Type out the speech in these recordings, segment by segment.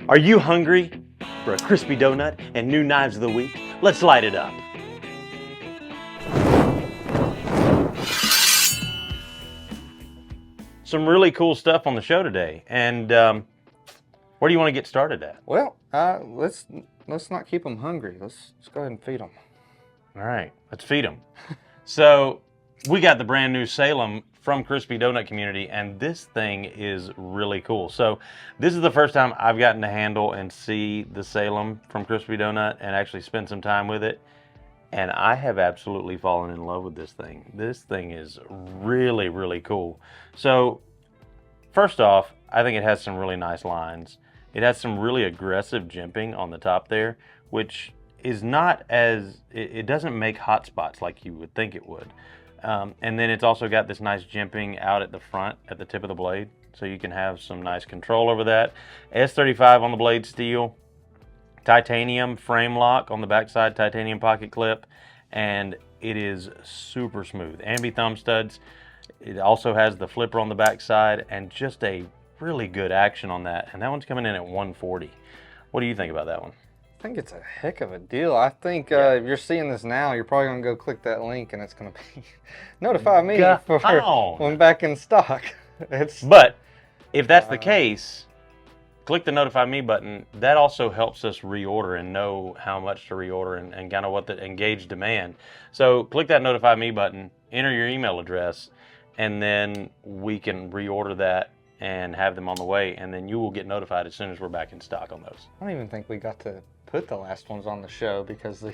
Are you hungry for a crispy donut and new knives of the week? Let's light it up. Some really cool stuff on the show today, and where do you want to get started at? Well, let's not keep them hungry. Let's go ahead and feed them. All right, let's feed them. So we got the brand new Salem from Crispy Donut Community, and this thing is really cool. So this is the first time I've gotten to handle and see the Salem from Crispy Donut and actually spend some time with it. And I have absolutely fallen in love with this thing. This thing is really, really cool. So first off, I think it has some really nice lines. It has some really aggressive jimping on the top there, which is not as, it doesn't make hot spots like you would think it would. And then it's also got this nice jimping out at the front, at the tip of the blade. So you can have some nice control over that. S35 on the blade steel. Titanium frame lock on the backside, titanium pocket clip. And it is super smooth. Ambi thumb studs. It also has the flipper on the backside and just a really good action on that. And that one's coming in at $140. What do you think about that one? I think it's a heck of a deal. I think if you're seeing this now, you're probably going to go click that link and it's going to be notify me for when back in stock. But if that's the case, click the notify me button. That also helps us reorder and know how much to reorder and kind of what the engaged demand. So click that notify me button, enter your email address, and then we can reorder that and have them on the way, and then you will get notified as soon as we're back in stock on those. I don't even think we got to put the last ones on the show because they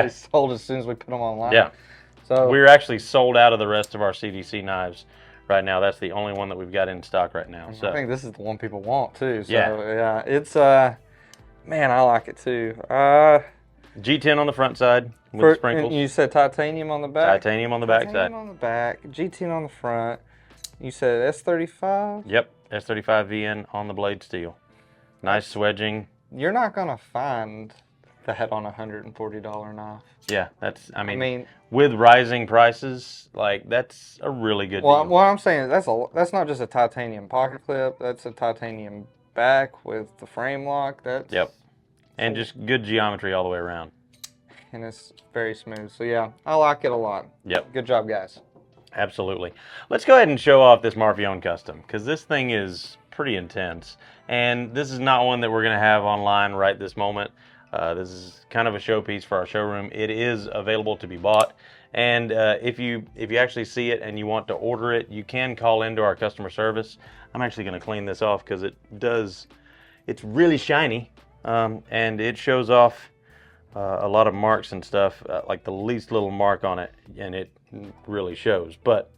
sold as soon as we put them online. Yeah. So we're actually sold out of the rest of our CDC knives right now. That's the only one that we've got in stock right now. So I think this is the one people want too. So yeah, it's man, I like it too. G10 on the front side with sprinkles. You said titanium on the back? Titanium on the back side. Titanium on the back, G10 on the front. You said S35? Yep, S35 VN on the blade steel. Nice swedging. You're not going to find that on a $140 knife. Yeah, that's, I mean, with rising prices, like, that's a really good deal. What I'm saying is that's not just a titanium pocket clip. That's a titanium back with the frame lock. Yep. And just good geometry all the way around. And it's very smooth. So, yeah, I like it a lot. Yep. Good job, guys. Absolutely. Let's go ahead and show off this MARFIONE custom, because this thing is pretty intense. And this is not one that we're going to have online right this moment. This is kind of a showpiece for our showroom. It is available to be bought. And if you actually see it and you want to order it, you can call into our customer service. I'm actually going to clean this off because it's really shiny. And it shows off a lot of marks and stuff, like the least little mark on it, and it really shows. But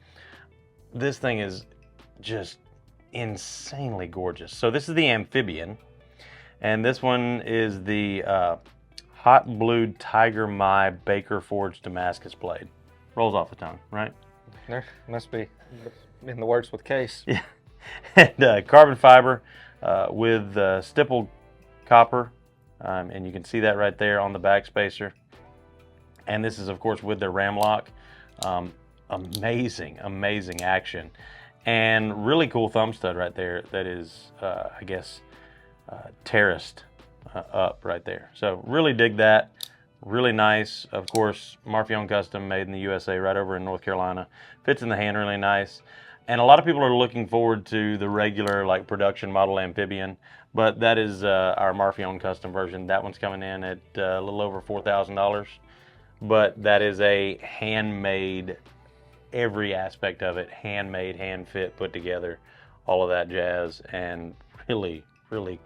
this thing is just insanely gorgeous. So this is the Amphibian, and this one is the hot blued Tiger My Baker Forged Damascus blade. Rolls off the tongue, right? There must be in the works with case. Yeah, and carbon fiber with stippled copper, and you can see that right there on the BACKSPACER. And this is, of course, with their RAM-LOK. Amazing action, and really cool thumb stud right there that is, I guess, terraced up right there. So really dig that. Really nice. Of course, MARFIONE custom, made in the USA, right over in North Carolina. Fits in the hand really nice. And a lot of people are looking forward to the regular, like, production model Amphibian, but that is our MARFIONE custom version. That one's coming in at a little over $4,000, but that is a handmade, every aspect of it, handmade, hand fit, put together, all of that jazz, and really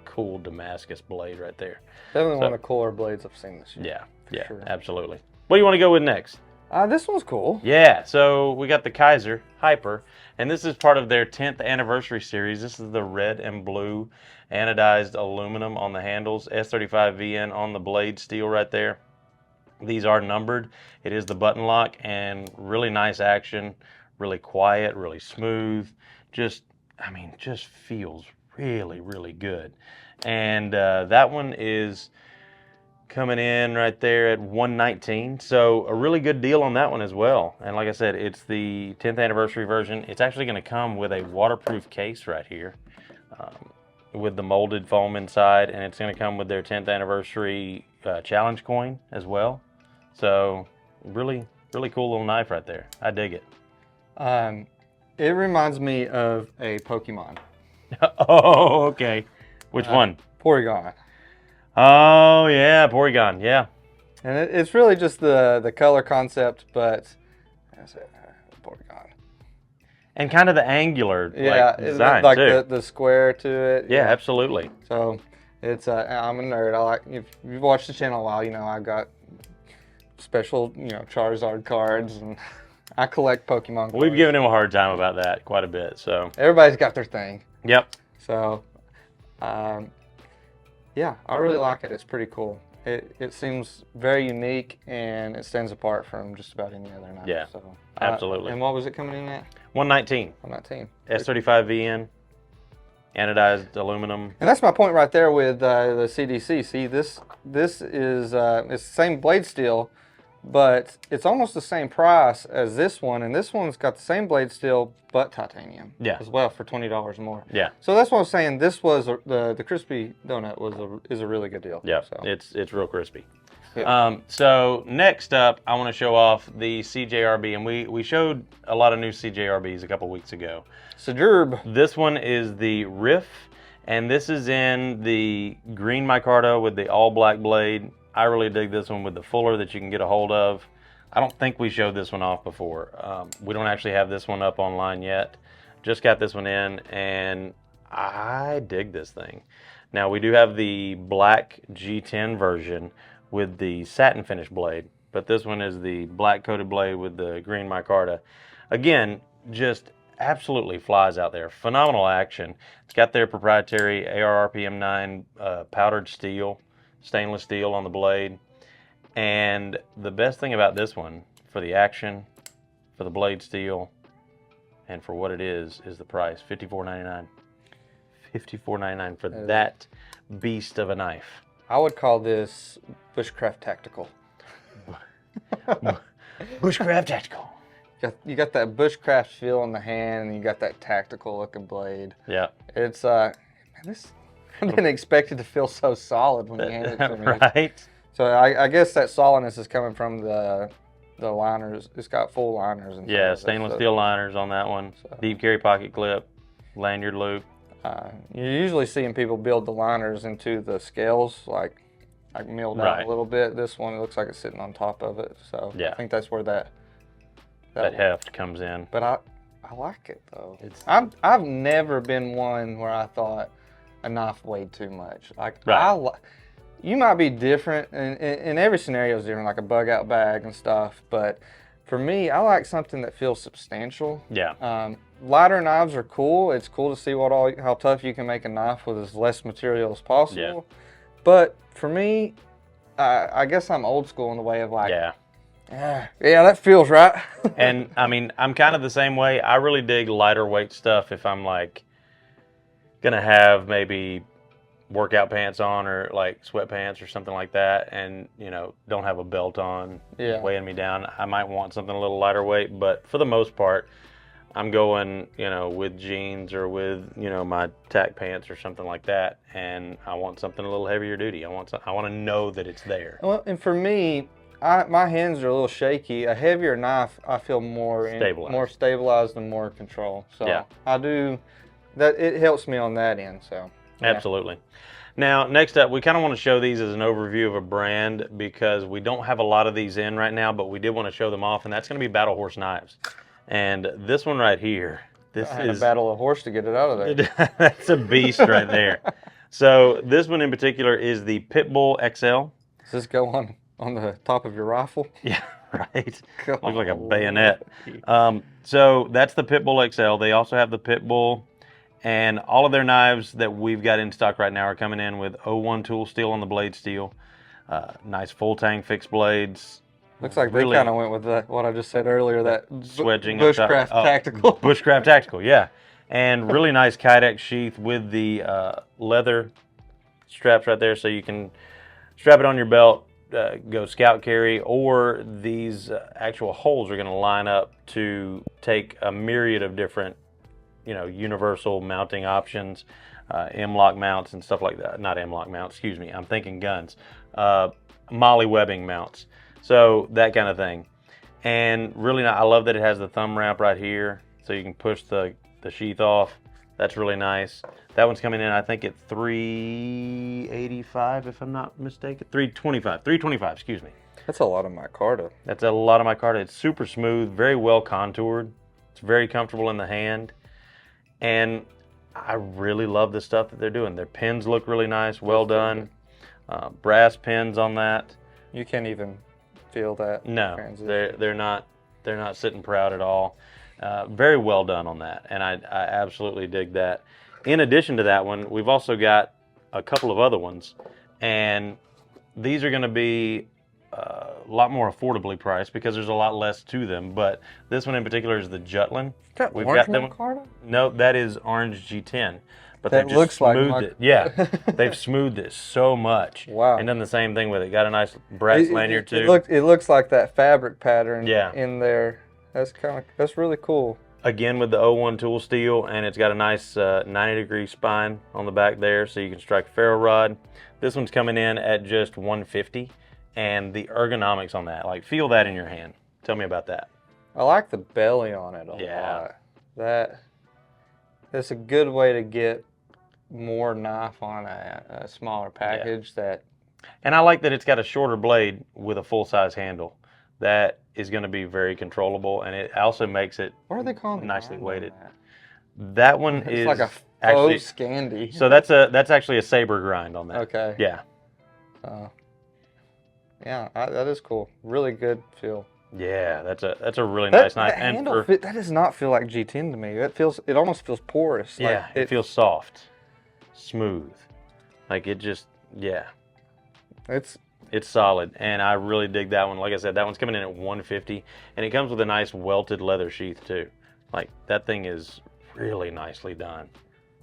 cool Damascus blade right there. Definitely one of the cooler blades I've seen this year. Yeah, sure. Absolutely. What do you want to go with next? This one's cool. Yeah, so we got the KIZER Hyper, and this is part of their 10th anniversary series. This is the red and blue anodized aluminum on the handles, S35 VN on the blade steel right there. These are numbered. It is the button lock, and really nice action, really quiet, really smooth. Just feels really good. And that one is coming in right there at $119, so a really good deal on that one as well. And like I said, it's the 10th anniversary version. It's actually going to come with a waterproof case right here. with the molded foam inside, and it's going to come with their 10th anniversary challenge coin as well. So really cool little knife right there. I dig it. It reminds me of a Pokemon. Oh, okay. Which one? Porygon. Oh yeah, Porygon. Yeah. And it's really just the color concept, but that's it. Porygon. And kind of the angular design like too. the square to it. Yeah, absolutely. So it's I'm a nerd. I like, if you've watched the channel a while, you know I got special Charizard cards, and I collect Pokemon cards. We've given him a hard time about that quite a bit. So everybody's got their thing. Yep. So yeah, I really like it. It's pretty cool. It seems very unique, and it stands apart from just about any other knife. Yeah, so, absolutely. And what was it coming in at? 119. 119. S35VN, anodized aluminum. And that's my point right there with the CDC. See, this is it's the same blade steel, but it's almost the same price as this one, and this one's got the same blade steel but titanium as well for $20 more. Yeah. So that's what I'm saying. This was the crispy donut is a really good deal. Yeah. So. It's real crispy. Yeah. So next up, I want to show off the CJRB, and we showed a lot of new CJRBs a couple weeks ago. CJRB. This one is the RIFF, and this is in the green micarta with the all black blade. I really dig this one with the fuller that you can get a hold of. I don't think we showed this one off before. We don't actually have this one up online yet. Just got this one in, and I dig this thing. Now we do have the black G10 version with the satin finish blade, but this one is the black coated blade with the green micarta. Again, just absolutely flies out there. Phenomenal action. It's got their proprietary ARRPM9 powdered steel, stainless steel on the blade. And the best thing about this one, for the action, for the blade steel, and for what it is the price, $54.99. $54.99 for that beast of a knife. I would call this bushcraft tactical. Bushcraft tactical. You got that bushcraft feel in the hand, and you got that tactical looking blade. Yeah. It's I didn't expect it to feel so solid when you handed it to me. Right. So I guess that solidness is coming from the liners. It's got full liners. And yeah, stainless steel liners on that one. So. Deep carry pocket clip, lanyard loop. You're usually seeing people build the liners into the scales, like milled out a little bit. This one, it looks like it's sitting on top of it. So yeah. I think that's where that heft comes in. But I like it though. I've never been one where I thought a knife weighed too much. Like you might be different, and every scenario is different, like a bug out bag and stuff. But for me, I like something that feels substantial. Yeah. Lighter knives are cool. It's cool to see how tough you can make a knife with as less material as possible. Yeah. But for me, I guess I'm old school in the way of like, yeah, that feels right. And I mean, I'm kind of the same way. I really dig lighter weight stuff if I'm like gonna have maybe workout pants on or like sweatpants or something like that, and don't have a belt on weighing me down. I might want something a little lighter weight, but for the most part I'm going with jeans or with my tack pants or something like that, and I want something a little heavier duty. I want to know that it's there. Well, and for me, my hands are a little shaky. A heavier knife, I feel more stabilized and more control. So yeah. I do that. It helps me on that end. So yeah. Absolutely. Now, next up, we kind of want to show these as an overview of a brand because we don't have a lot of these in right now, but we did want to show them off, and that's going to be Battle Horse Knives. And this one right here, I had to battle a horse to get it out of there. That's a beast right there. So this one in particular is the Pitbull XL. Does this go on the top of your rifle? Yeah, right. Looks like a bayonet. So that's the Pitbull XL. They also have the Pitbull, and all of their knives that we've got in stock right now are coming in with 01 tool steel on the blade steel. Nice full tang fixed blades. Looks like they kind of went with what I just said earlier, that swedging bushcraft tactical. Bushcraft tactical, yeah. And really nice Kydex sheath with the leather straps right there, so you can strap it on your belt, go scout carry, or these actual holes are going to line up to take a myriad of different, universal mounting options. M-LOK mounts and stuff like that. Not M-LOK mounts, excuse me. I'm thinking guns. Molly webbing mounts. So that kind of thing. And really, I love that it has the thumb ramp right here, so you can push the sheath off. That's really nice. That one's coming in, I think, at $385, if I'm not mistaken. $325, excuse me. That's a lot of micarta. That's a lot of micarta. It's super smooth, very well contoured. It's very comfortable in the hand. And I really love the stuff that they're doing. Their pins look really nice, well done. Brass pins on that. You can't even feel that. No, they're not sitting proud at all. Very well done on that, and I absolutely dig that. In addition to that one, we've also got a couple of other ones, and these are going to be a lot more affordably priced because there's a lot less to them. But this one in particular is the Jutland. We've got them. No, that is orange G10. But that they've just smoothed like it. Yeah, they've smoothed it so much. Wow. And done the same thing with it. Got a nice brass lanyard too. It looks like that fabric pattern yeah. in there. That's really cool. Again with the 01 tool steel, and it's got a nice 90-degree spine on the back there, so you can strike a ferro rod. This one's coming in at just $150, and the ergonomics on that, like feel that in your hand. Tell me about that. I like the belly on it a lot. That's a good way to get more knife on a smaller package. And I like that it's got a shorter blade with a full-size handle. That is going to be very controllable, and it also makes it nicely weighted. That one is like a actually Scandi. So that's actually a saber grind on that. Okay. Yeah. Yeah, that is cool. Really good feel. Yeah, that's a really nice knife. And that does not feel like G10 to me. It almost feels porous. Yeah, like it feels soft, smooth. Like it just It's solid, and I really dig that one. Like I said, that one's coming in at $150, and it comes with a nice welted leather sheath too. Like that thing is really nicely done.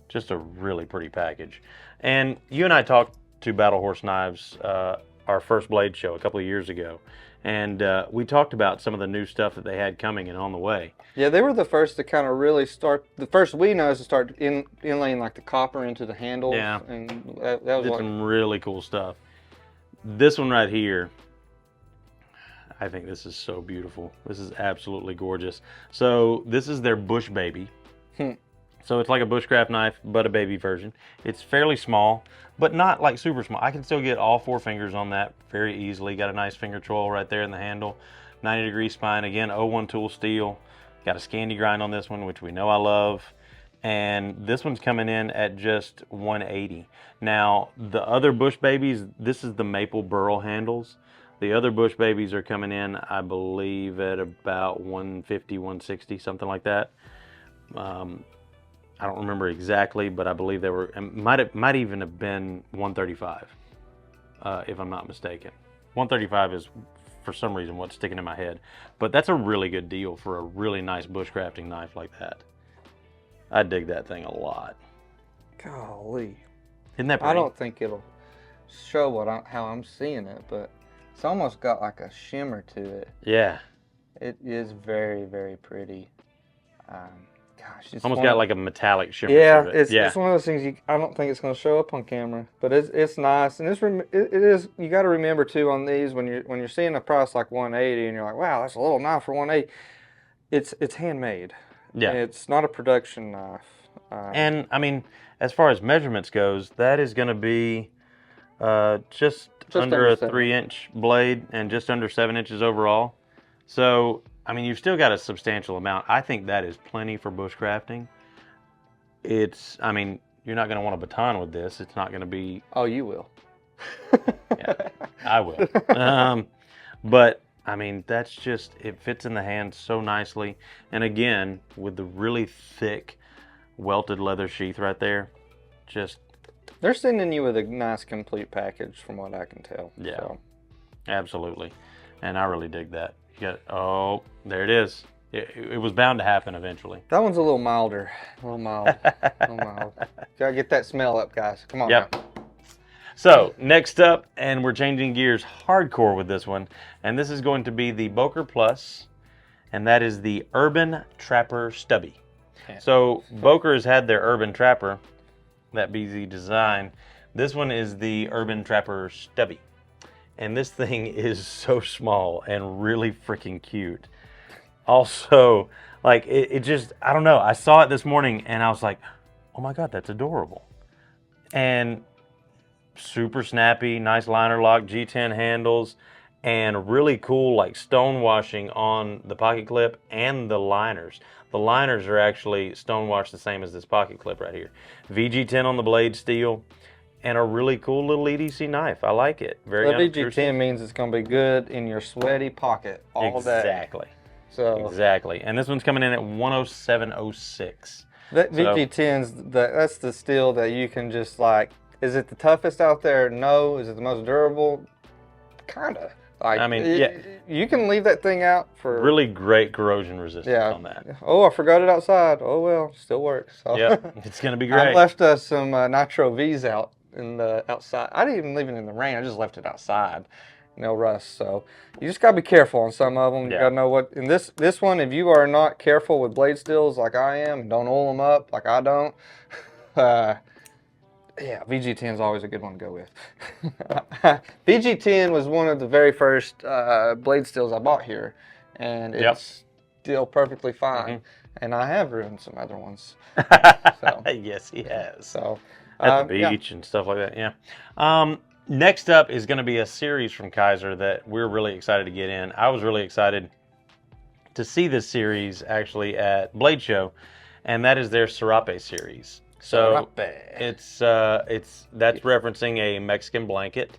Just a really pretty package. And you and I talked to Battle Horse Knives, our first blade show a couple of years ago, and we talked about some of the new stuff that they had coming and on the way. Yeah, they were the first to kind of really start. The first we know is to start inlaying like the copper into the handles. Yeah, and that was did some really cool stuff. This one right here, I think this is so beautiful. This is absolutely gorgeous. So this is their BUSHBABY. So it's like a bushcraft knife, but a baby version. It's fairly small, but not like super small. I can still get all 4 fingers on that very easily. Got a nice finger twirl right there in the handle. 90-degree spine, again, 01 tool steel. Got a Scandi grind on this one, which we know I love. And this one's coming in at just $180. Now, the other BUSHBABYs, this is the maple burl handles. The other BUSHBABYs are coming in, I believe, at about $150, $160, something like that. I don't remember exactly, but I believe they were, might even have been $135, if I'm not mistaken. $135 is, for some reason, what's sticking in my head. But that's a really good deal for a really nice bushcrafting knife like that. I dig that thing a lot. Golly. Isn't that pretty? I don't think it'll show how I'm seeing it, but it's almost got like a shimmer to it. Yeah. It is very, very pretty. Gosh, it's almost got like a metallic shimmer to it. It's one of those things I don't think it's going to show up on camera, but it's nice, and it is. You got to remember too on these when you're seeing a price like $180 and you're like, wow, that's a little knife for $180. It's handmade. Yeah, it's not a production knife. And I mean, as far as measurements goes, that is going to be just under a 3-inch blade and just under 7 inches overall. So, I mean, you've still got a substantial amount. I think that is plenty for bushcrafting. I mean, you're not going to want a baton with this. It's not going to be... Oh, you will. Yeah, I will. But, I mean, that's just, it fits in the hand so nicely. And again, with the really thick welted leather sheath right there, just... They're sending you with a nice complete package from what I can tell. Yeah, so. Absolutely. And I really dig that. You got, oh, there it is. It was bound to happen eventually. That one's a little milder. A little mild. A little mild. Gotta get that smell up, guys. Come on now. So, next up, and we're changing gears hardcore with this one, and this is going to be the BOKER Plus, and that is the Urban Trapper Stubby. Yeah. So, BOKER has had their Urban Trapper that BZ design. This one is the Urban Trapper Stubby. And this thing is so small and really freaking cute. Also, like, it just, I don't know. I saw it this morning and I was like, oh my God, that's adorable. And super snappy, nice liner lock, G10 handles, and really cool like stone washing on the pocket clip and the liners. The liners are actually stone washed the same as this pocket clip right here. VG10 on the blade steel, and a really cool little EDC knife. I like it. Very unobtrusive. VG10 means it's going to be good in your sweaty pocket all day. Exactly. So exactly. And this one's coming in at 107.06. That VG10's that's the steel that you can just like. Is it the toughest out there? No. Is it the most durable? Kinda. Like, I mean, yeah. You can leave that thing out for really great corrosion resistance on that. Oh, I forgot it outside. Oh well, still works. So. Yeah, it's gonna be great. I left some Nitro V's out in the outside. I didn't even leave it in the rain. I just left it outside. No rust. So you just gotta be careful on some of them. You gotta know what. In this one, if you are not careful with blade steels like I am, and don't oil them up like I don't. Yeah, VG10 is always a good one to go with. VG10 was one of the very first blade steels I bought here, and it's still perfectly fine. And I have ruined some other ones. So. Yes, he has. So at the beach and stuff like that. Yeah. Next up is going to be a series from KIZER that we're really excited to get in. I was really excited to see this series actually at Blade Show, and that is their SERAPE series. So it's that's referencing a Mexican blanket,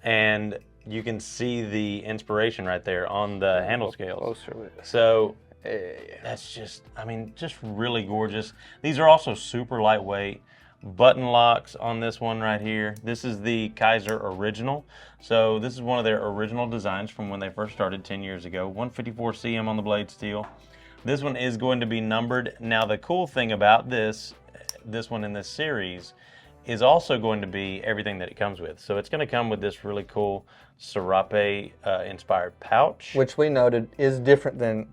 and you can see the inspiration right there on the handle scales. So that's just, I mean, just really gorgeous. These are also super lightweight. Button locks on this one right here. This is the KIZER original. So this is one of their original designs from when they first started 10 years ago. 154 cm on the blade steel. This one is going to be numbered. Now the cool thing about this one in this series is also going to be everything that it comes with. So it's going to come with this really cool SERAPE inspired pouch, which we noted is different than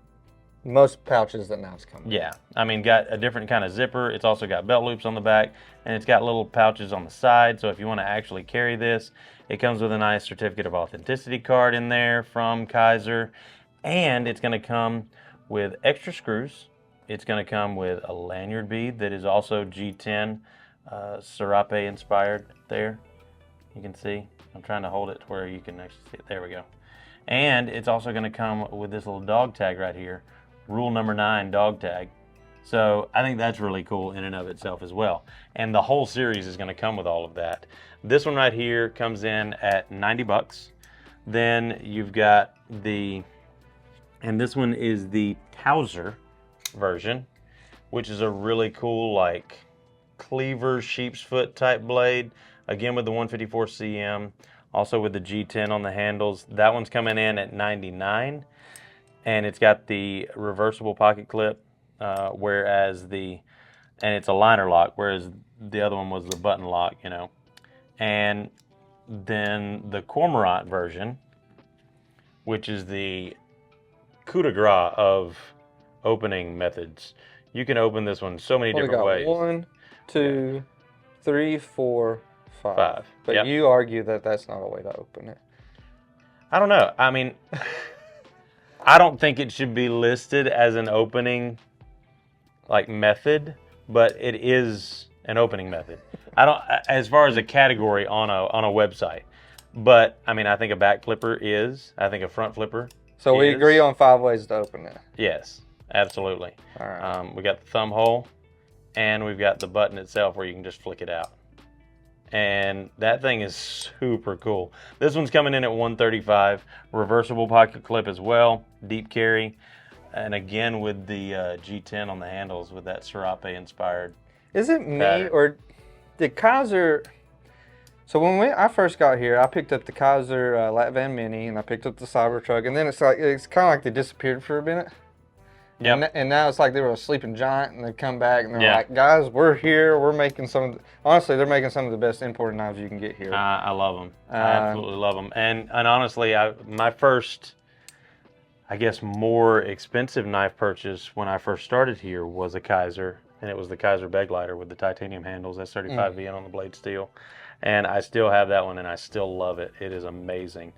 most pouches that knives come with. Yeah, I mean, got a different kind of zipper. It's also got belt loops on the back, and it's got little pouches on the side. So if you want to actually carry this, it comes with a nice certificate of authenticity card in there from KIZER, and it's going to come with extra screws. It's going to come with a lanyard bead that is also G10 SERAPE inspired there. You can see. I'm trying to hold it to where you can actually see it. There we go. And it's also going to come with this little dog tag right here. Rule number 9 dog tag. So I think that's really cool in and of itself as well. And the whole series is going to come with all of that. This one right here comes in at 90 bucks. Then you've got the, and this one is the TOWSER version, which is a really cool like cleaver sheep's foot type blade. Again with the 154 cm, also with the G10 on the handles. That one's coming in at 99. And it's got the reversible pocket clip, whereas and it's a liner lock, whereas the other one was the button lock, you know. And then the CORMORANT version, which is the coup de grace of opening methods. You can open this one so many different ways. 1, 2, 3, 4, 5. But you argue that that's not a way to open it. I don't know. I mean, I don't think it should be listed as an opening like method, but it is an opening method. I don't, as far as a category on a website. But I mean, I think a back flipper is. I think a front flipper. So we agree on 5 ways to open it. Yes, absolutely. All right. We got the thumb hole, and we've got the button itself where you can just flick it out. And that thing is super cool. This one's coming in at $135. Reversible pocket clip as well. Deep carry. And again with the G10 on the handles with that SERAPE inspired. Is it me or did KIZER? So when I first got here, I picked up the KIZER Latvan Mini and I picked up the Cybertruck, and then it's kind of like they disappeared for a minute. Yep. And now it's like they were a sleeping giant, and they come back and they're like, guys, we're here. We're making honestly, they're making some of the best imported knives you can get here. I love them. I absolutely love them. And honestly, my first, I guess, more expensive knife purchase when I first started here was a KIZER. and it was the KIZER beg lighter with the titanium handles, S35VN on the blade steel. And I still have that one, and I still love it. It is amazing.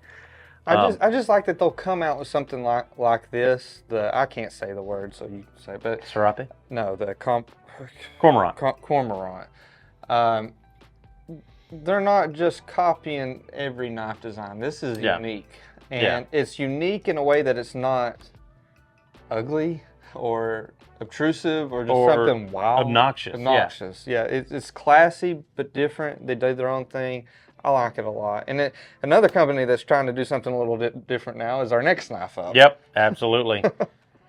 I just like that they'll come out with something like this. I can't say the word, so you say, but SERAPE? No, the CORMORANT. CORMORANT. They're not just copying every knife design. This is unique, and it's unique in a way that it's not ugly or obtrusive or just something wild, obnoxious. Yeah, it's classy but different. They do their own thing. I like it a lot. And another company that's trying to do something a little bit different now is our next knife up. Yep, absolutely.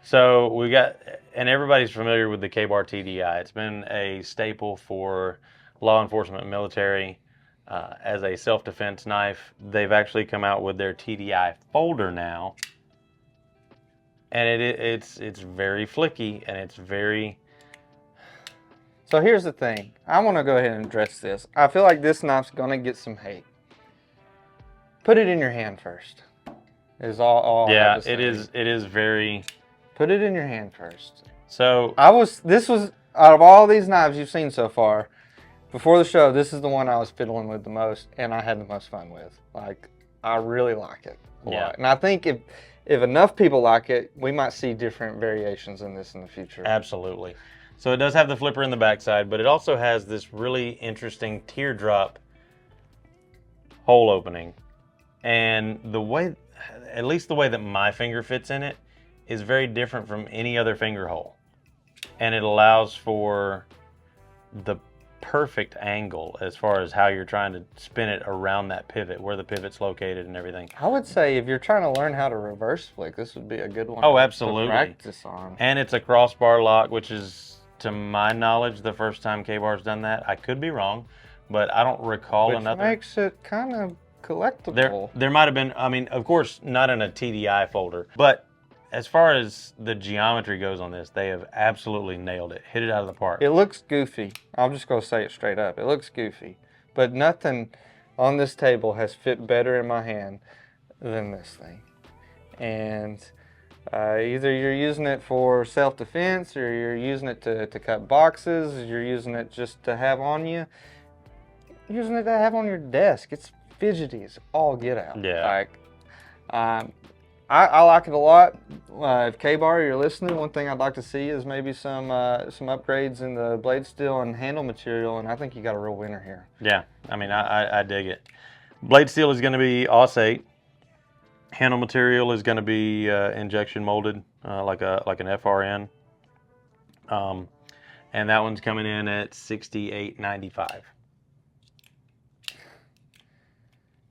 So we got, and everybody's familiar with the K-Bar TDI. It's been a staple for law enforcement and military as a self-defense knife. They've actually come out with their TDI folder now. And it's very flicky, and it's very... So here's the thing. I want to go ahead and address this. I feel like this knife's going to get some hate. Put it in your hand first. Is all I have to say. It is very... Put it in your hand first. So... This was, out of all these knives you've seen so far, before the show, this is the one I was fiddling with the most, and I had the most fun with. Like, I really like it a lot. And I think if enough people like it, we might see different variations in this in the future. Absolutely. So it does have the flipper in the backside, but it also has this really interesting teardrop hole opening. And the way, at least the way that my finger fits in it, is very different from any other finger hole. And it allows for the perfect angle as far as how you're trying to spin it around that pivot, where the pivot's located and everything. I would say if you're trying to learn how to reverse flick, this would be a good one absolutely. to practice on. And it's a crossbar lock, which is, to my knowledge, the first time K-Bar's done that. I could be wrong, but I don't recall another. Which makes it kind of collectible. There might have been, I mean, of course, not in a TDI folder, but as far as the geometry goes on this, they have absolutely nailed it. Hit it out of the park. It looks goofy. I'm just going to say it straight up. It looks goofy. But nothing on this table has fit better in my hand than this thing. And either you're using it for self-defense, or you're using it to cut boxes, you're using it just to have on you. You're using it to have on your desk. It's fidgety. It's all get out. Yeah. Like, I like it a lot. If K-Bar, you're listening, one thing I'd like to see is maybe some upgrades in the blade steel and handle material, and I think you got a real winner here. Yeah, I mean, I dig it. Blade steel is going to be AUS-8. Handle material is going to be injection molded, like an FRN. And that one's coming in at $68.95.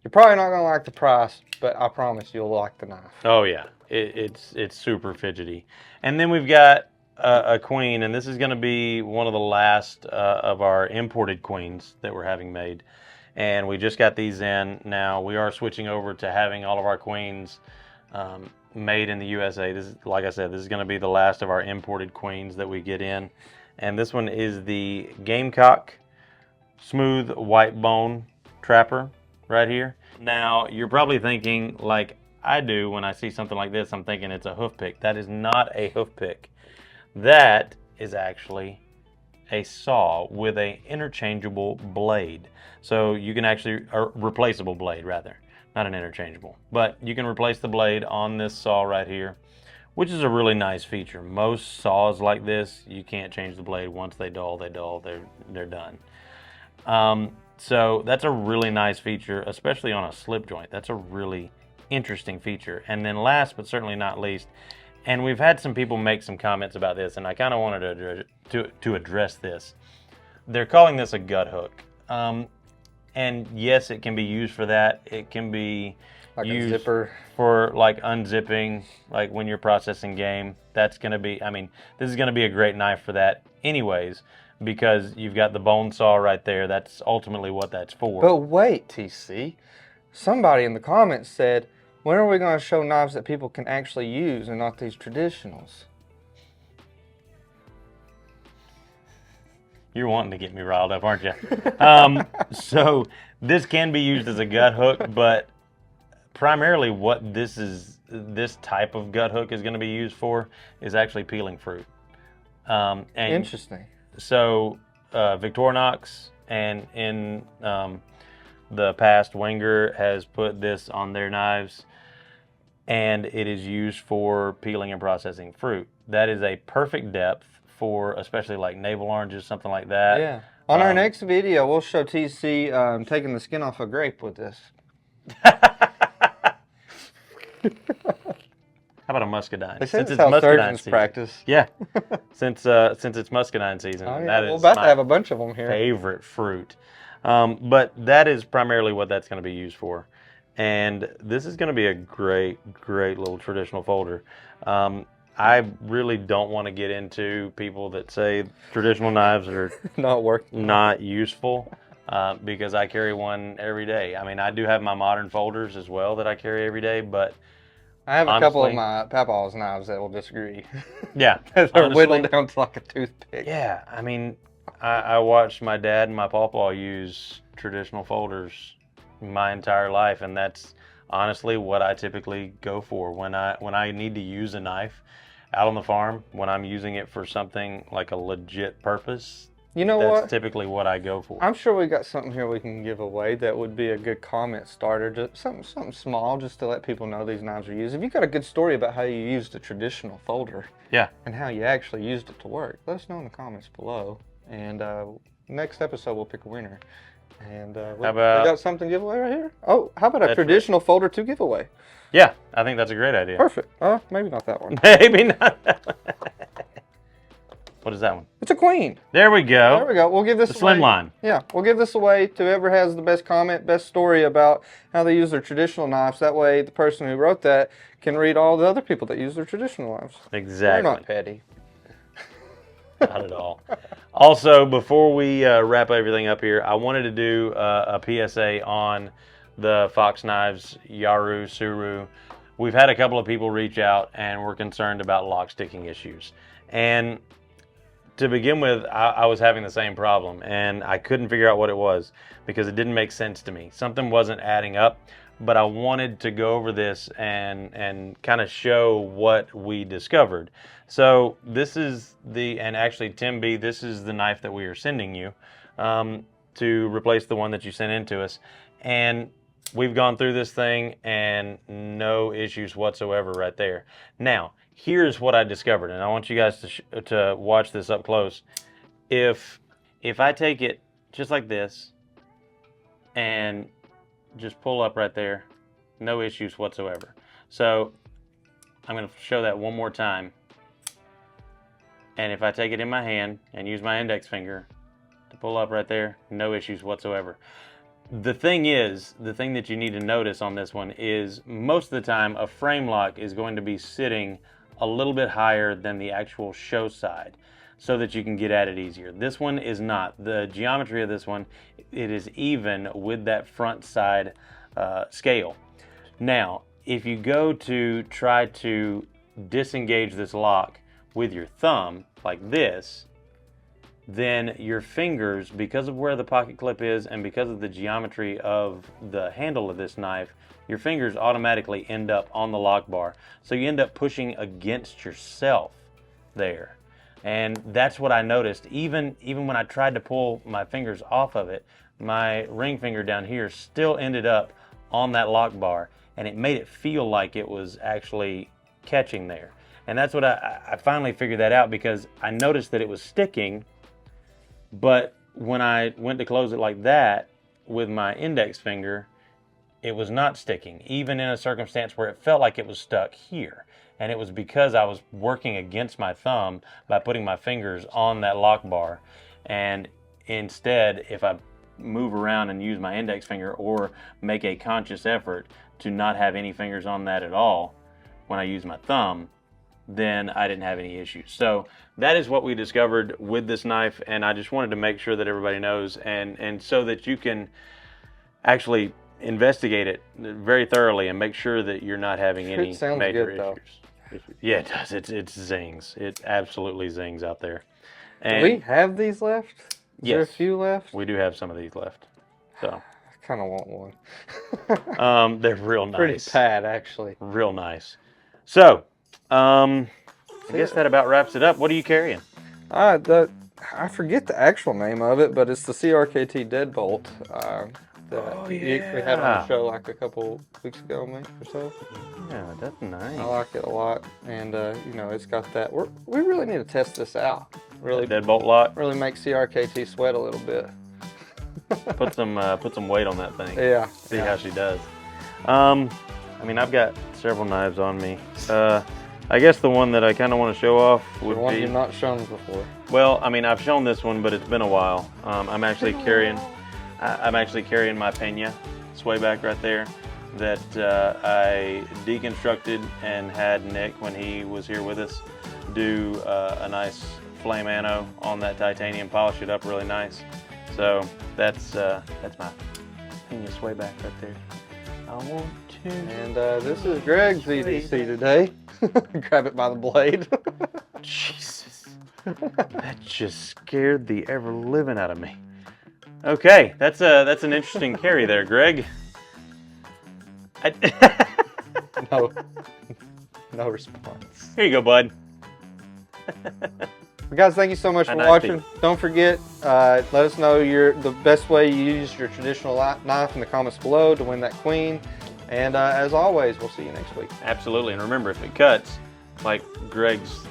You're probably not going to like the price, but I promise you'll like the knife. Oh yeah, it's super fidgety. And then we've got a queen, and this is going to be one of the last of our imported queens that we're having made. And we just got these in. Now we are switching over to having all of our queens made in the USA. This is, like I said, this is going to be the last of our imported queens that we get in. And this one is the GAMECOCK Smooth White Bone Trapper right here. Now, you're probably thinking, like I do when I see something like this, I'm thinking it's a hoof pick. That is not a hoof pick. That is actually a saw with an interchangeable blade. So you can actually, or replaceable blade rather, not an interchangeable. But you can replace the blade on this saw right here, which is a really nice feature. Most saws like this, you can't change the blade. Once they dull, they're done. So that's a really nice feature, especially on a slip joint. That's a really interesting feature. And then last but certainly not least, and we've had some people make some comments about this, and I kind of wanted to address this. They're calling this a gut hook. And yes, it can be used for that. It can be like used a zipper for like unzipping, like when you're processing game. That's going to be, I mean, this is going to be a great knife for that anyways, because you've got the bone saw right there. That's ultimately what that's for. But wait, TC. Somebody in the comments said, when are we going to show knives that people can actually use and not these traditionals? You're wanting to get me riled up, aren't you? So this can be used as a gut hook, but primarily what this type of gut hook is going to be used for is actually peeling fruit. And interesting. So Victorinox and in the past, Wenger has put this on their knives, and it is used for peeling and processing fruit. That is a perfect depth for especially like navel oranges, something like that. Yeah. On our next video, we'll show TC taking the skin off a grape with this. How about a muscadine? Since it's how surgeons practice. Yeah, since it's muscadine season, oh, yeah. that is we're about to have a bunch of them here. Favorite fruit. But that is primarily what that's going to be used for. And this is going to be a great, great little traditional folder. I really don't want to get into people that say traditional knives are not useful because I carry one every day. I mean, I do have my modern folders as well that I carry every day, but I have a couple of my Papaw's knives that will disagree. Yeah. They're whittled down to like a toothpick. Yeah, I mean, I watched my dad and my pawpaw use traditional folders my entire life, and that's honestly what I typically go for when I need to use a knife out on the farm, when I'm using it for something like a legit purpose. You know that's what? Typically what I go for. I'm sure we got something here we can give away that would be a good comment starter. Just something small just to let people know these knives are used. If you got a good story about how you used a traditional folder, yeah, and how you actually used it to work, let us know in the comments below. And next episode we'll pick a winner. And we got something to give away right here. Oh, how about a traditional folder 2 giveaway? Yeah, I think that's a great idea. Perfect. Maybe not that one. Maybe not that one. What is that one? It's a queen. There we go. There we go. We'll give this away. Slimline. Yeah, we'll give this away to whoever has the best comment, best story about how they use their traditional knives. That way the person who wrote that can read all the other people that use their traditional knives. Exactly. They're not petty. Not at all. Also, before we wrap everything up here, I wanted to do a PSA on the Fox Knives YARU, SURU. We've had a couple of people reach out and we're concerned about lock sticking issues. And to begin with, I was having the same problem and I couldn't figure out what it was because it didn't make sense to me. Something wasn't adding up, but I wanted to go over this and kind of show what we discovered. So this is and actually Tim B, this is the knife that we are sending you to replace the one that you sent in to us. And we've gone through this thing and no issues whatsoever right there. Now, here's what I discovered, and I want you guys to watch this up close. If I take it just like this and just pull up right there, no issues whatsoever. So I'm going to show that one more time. And if I take it in my hand and use my index finger to pull up right there, no issues whatsoever. The thing that you need to notice on this one is most of the time a frame lock is going to be sitting a little bit higher than the actual show side so that you can get at it easier. This one is not. The geometry of this one, it is even with that front side scale. Now, if you go to try to disengage this lock with your thumb like this, then your fingers, because of where the pocket clip is and because of the geometry of the handle of this knife, your fingers automatically end up on the lock bar. So you end up pushing against yourself there. And that's what I noticed. Even when I tried to pull my fingers off of it, my ring finger down here still ended up on that lock bar, and it made it feel like it was actually catching there. And that's what I finally figured that out, because I noticed that it was sticking, but when I went to close it like that with my index finger, it was not sticking, even in a circumstance where it felt like it was stuck here. And it was because I was working against my thumb by putting my fingers on that lock bar. And instead, if I move around and use my index finger or make a conscious effort to not have any fingers on that at all when I use my thumb, then I didn't have any issues. So that is what we discovered with this knife, and I just wanted to make sure that everybody knows, and so that you can actually investigate it very thoroughly and make sure that you're not having any major issues. Yeah, it does. It zings. It absolutely zings out there. And do we have these left? Is there a few left? We do have some of these left. So I kind of want one. They're real nice. Pretty bad, actually. Real nice. So I guess that about wraps it up. What are you carrying? The I forget the actual name of it, but it's the CRKT deadbolt that we had on the show like a couple weeks ago, maybe or so. Yeah, that's nice. I like it a lot, and you know, it's got that. We really need to test this out. Really, deadbolt lock. Really make CRKT sweat a little bit. put some weight on that thing. Yeah. See how she does. I mean, I've got several knives on me. I guess the one that I kind of want to show off would be the one you've not shown before. Well, I mean, I've shown this one, but it's been a while. I'm actually carrying my PENA swayback right there that I deconstructed and had Nick, when he was here with us, do a nice flame anno on that titanium, polish it up really nice. So that's my PENA swayback right there. I want to. And this is Greg's EDC today. Grab it by the blade. Jesus. That just scared the ever living out of me. Okay, that's an interesting carry there, Greg. No response. Here you go, bud. Guys, thank you so much for watching. Don't forget, let us know the best way you use your traditional knife in the comments below to win that queen. And as always, we'll see you next week. Absolutely, and remember, if it cuts like Greg's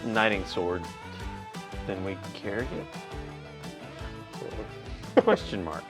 knighting sword, then we carry it? Question mark.